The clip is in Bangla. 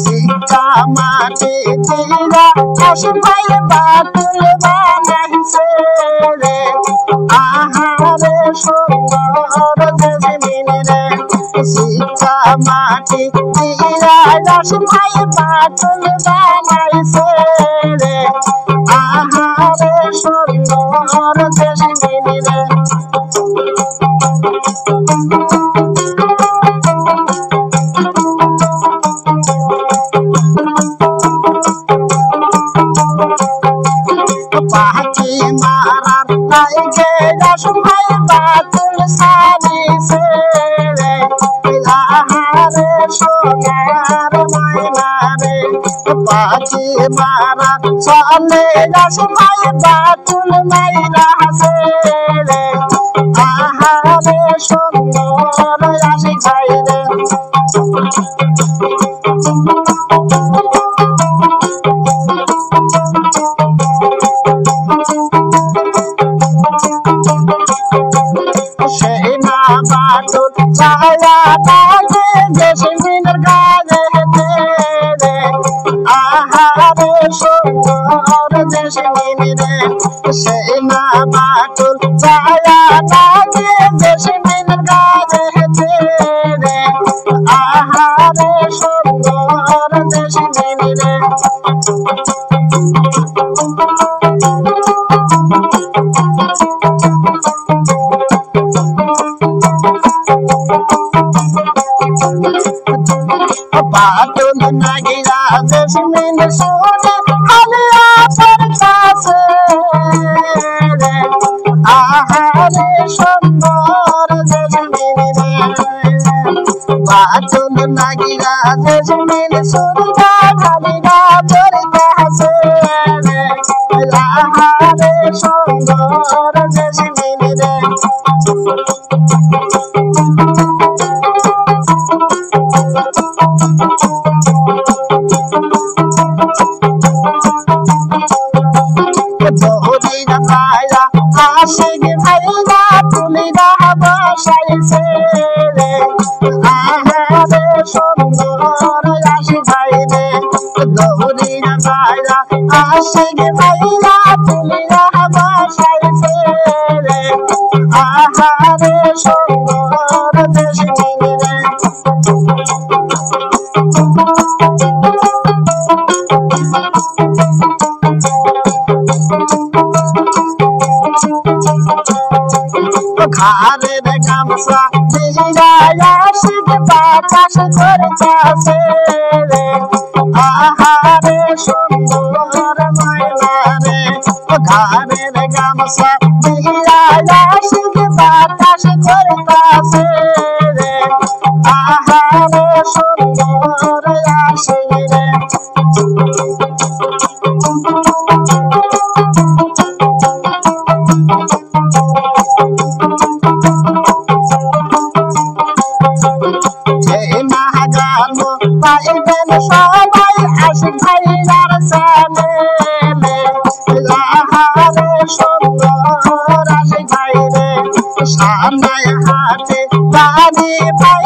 সিক্কা মাটি দিয়া আশিক ভাই বাতুল বানাইছে রে আহারে সুন্দর জেসমিন রে সিক্কা মাটি দিয়া আশিক ভাই বাতুল বানাইছে রে আহারে সুন্দর জেসমিন রে পাখি মারার লাইগে আশিক ভাই বাতুল সারিছে রে আহারে সোনার ময়না রে পাখি মারার চলে আশিক ভাই বাতুল মাইরাছে রে আহারে সুন্দর আশিক ভাই রে সেনা বাতুল ছায়া লাগে জেসমিনের গায়ে রে আহারে সুন্দর জেসমিন রে সেনা বাতুল ছায়া লাগে জেসমিনের গায়ে রে আহারে সুন্দর জেসমিন রে বাতুল নাগিরা জেসমিন সোনে হালিয়া পরতাছে রে আহারে সুন্দর জেসমিন রে বাতুল নাগিরা জেসমিন সোনে হালিয়া পরতাছে রে আহারে সুন্দর জেসমিন রে দৌড়িয়া পায়া আশিক ভাই বাতুলিরা বসাইছে রে আহারে সুন্দর আশিক ভাই রে দৌড়িয়া পায়া আশিক ভাই বাতুলিরা বসাইছে রে আহারে সুন্দর জেসমিন রে ঘাড়ের গামছা দিয়া আশিক বাতাস করতাছে রে আহারে সুন্দর ময়না রে ঘাড়ের গামছা দিয়া আশিক বাতাস করতাছে রে আহারে সুন্দর আশিক রে পাইবেন সবাই আশিক ভাইয়ার সামনে আহারে সুন্দর আশিক ভাই রে সামনে হাতে বাড়ি ভাই